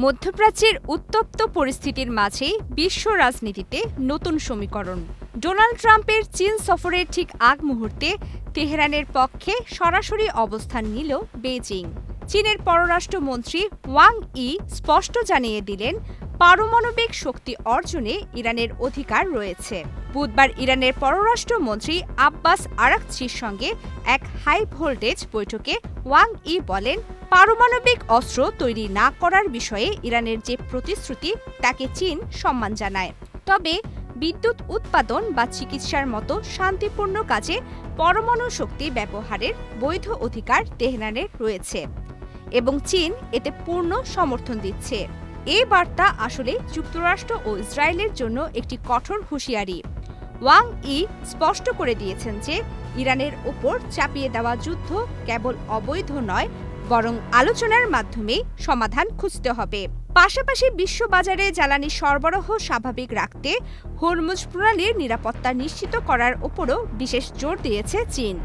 মধ্যপ্রাচ্যের উত্তপ্ত পরিস্থিতির মাঝেই বিশ্ব রাজনীতিতে নতুন সমীকরণ। ডোনাল্ড ট্রাম্পের চীন সফরের ঠিক আগ মুহূর্তে তেহরানের পক্ষে সরাসরি অবস্থান নিল বেইজিং। চীনের পররাষ্ট্রমন্ত্রী ওয়াং ই স্পষ্ট জানিয়ে দিলেন, পারমাণবিক শক্তি অর্জনে ইরানের অধিকার রয়েছে। বুধবার ইরানের পররাষ্ট্রমন্ত্রী আব্বাস আরাকচির সঙ্গে এক হাই ভোল্টেজ বৈঠকে ওয়াং ই বলেন, পারমাণবিক অস্ত্র তৈরি না করার বিষয়ে ইরানের যে প্রতিশ্রুতি তাকে চীন সম্মান জানায়। তবে বিদ্যুৎ উৎপাদন বা চিকিৎসার মতো শান্তিপূর্ণ কাজে পরমাণু শক্তি ব্যবহারের বৈধ অধিকার তেহরানের রয়েছে এবং চীন এতে পূর্ণ সমর্থন দিচ্ছে। এই বার্তা আসলে যুক্তরাষ্ট্র ও ইসরায়েলের জন্য একটি কঠোর হুঁশিয়ারি। ওয়াং ই স্পষ্ট করে দিয়েছেন যে ইরানের ওপর চাপিয়ে দেওয়া যুদ্ধ কেবল অবৈধ নয়, বরং আলোচনার মাধ্যমেই সমাধান খুঁজতে হবে। পাশাপাশি বিশ্ববাজারে জ্বালানি সরবরাহ স্বাভাবিক রাখতে হরমুজ প্রণালীর নিরাপত্তা নিশ্চিত করার ওপরও বিশেষ জোর দিয়েছে চীন।